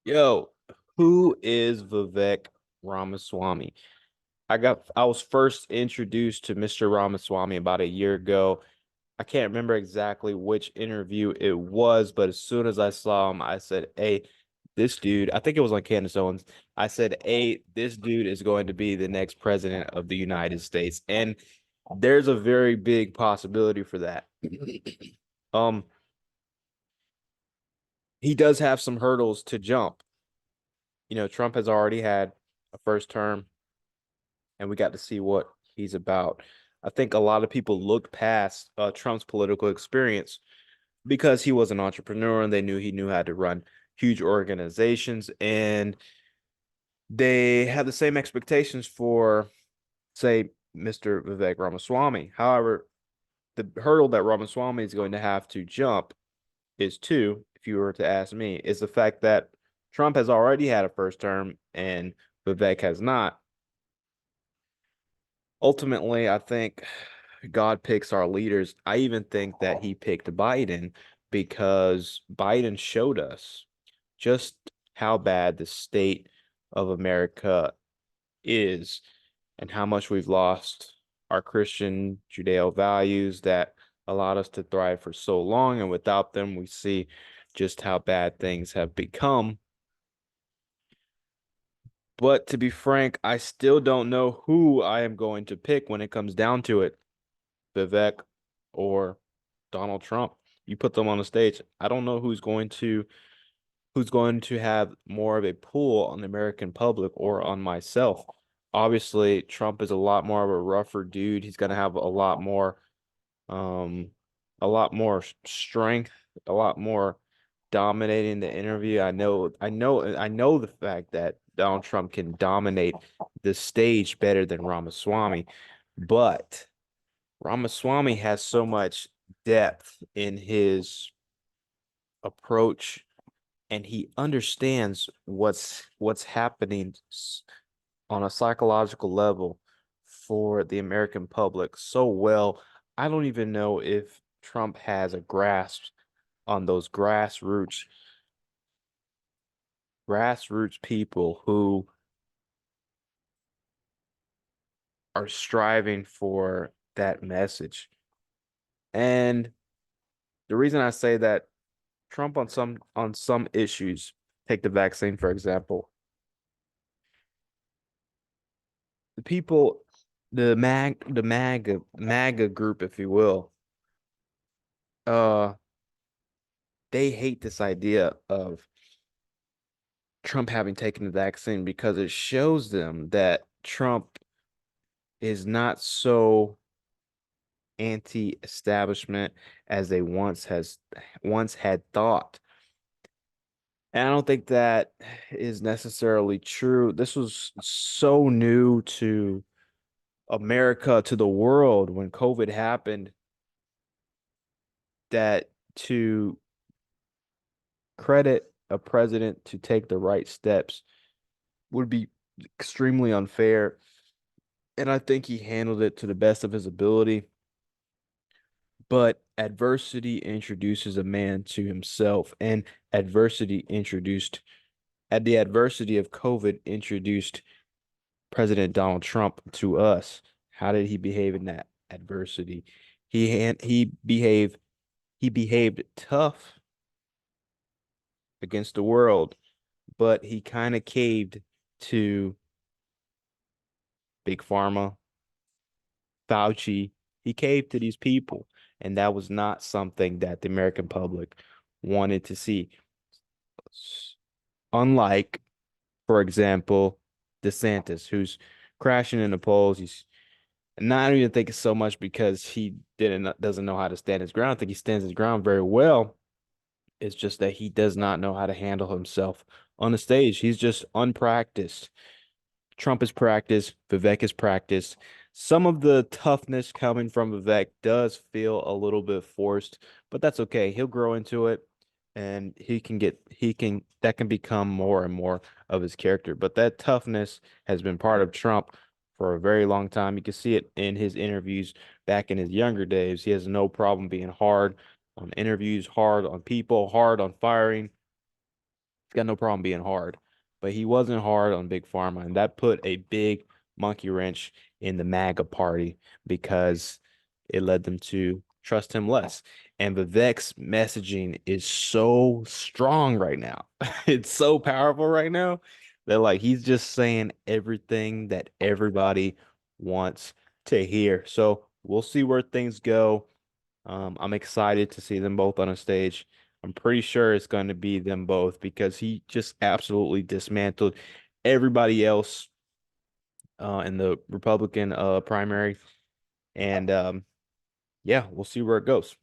Yo, who is Vivek Ramaswamy? I was first introduced to Mr. Ramaswamy about a year ago. I can't remember exactly which interview it was, but as soon as I saw him, I said, "Hey, this dude," I think it was on Candace Owens. I said, "Hey, this dude is going to be the next president of the United States." And there's a very big possibility for that. Um, he does have some hurdles to jump. Trump has already had a first term and we got to see what he's about. I think a lot of people looked past Trump's political experience because he was an entrepreneur and they knew he knew how to run huge organizations, and they had the same expectations for, say, Mr. Vivek Ramaswamy. However, the hurdle that Ramaswamy is going to have to jump is two, if you were to ask me, is the fact that Trump has already had a first term and Vivek has not. Ultimately, I think God picks our leaders. I even think that he picked Biden because Biden showed us just how bad the state of America is and how much we've lost our Christian Judeo values that allowed us to thrive for so long. And without them, we see just how bad things have become. But to be frank, I still don't know who I am going to pick when it comes down to it. Vivek or Donald Trump. You put them on the stage. I don't know who's going to have more of a pull on the American public or on myself. Obviously, Trump is a lot more of a rougher dude. He's going to have um a lot more strength, a lot more dominating the interview. I know the fact that Donald Trump can dominate the stage better than Ramaswamy, but Ramaswamy has so much depth in his approach, and he understands what's happening on a psychological level for the American public so well. I don't even know if Trump has a grasp on those grassroots people who are striving for that message. And the reason I say that Trump on some issues, take the vaccine for example, the people, the MAGA group, if you will, uh, they hate this idea of Trump having taken the vaccine because it shows them that Trump is not so anti-establishment as they once had thought. And I don't think that is necessarily true. This was so new to America, to the world when COVID happened, that to credit a president to take the right steps would be extremely unfair. And I think he handled it to the best of his ability. But adversity introduces a man to himself, and the adversity of COVID introduced President Donald Trump to us. How did he behave in that adversity? He behaved tough against the world, but he kind of caved to Big Pharma, Fauci. He caved to these people, and that was not something that the American public wanted to see. Unlike, for example, DeSantis, who's crashing in the polls. He's not even thinking so much because he doesn't know how to stand his ground. I think he stands his ground very well. It's just that he does not know how to handle himself on the stage. He's just unpracticed. Trump is practiced. Vivek is practiced. Some of the toughness coming from Vivek does feel a little bit forced, but that's okay. He'll grow into it and that can become more and more of his character. But that toughness has been part of Trump for a very long time. You can see it in his interviews back in his younger days. He has no problem being hard on interviews, hard on people, hard on firing. He's got no problem being hard, but he wasn't hard on Big Pharma, and that put a big monkey wrench in the MAGA party because it led them to trust him less. And Vivek's messaging is so strong right now. It's so powerful right now that like he's just saying everything that everybody wants to hear. So we'll see where things go. I'm excited to see them both on a stage. I'm pretty sure it's going to be them both because he just absolutely dismantled everybody else in the Republican primary. And yeah, we'll see where it goes.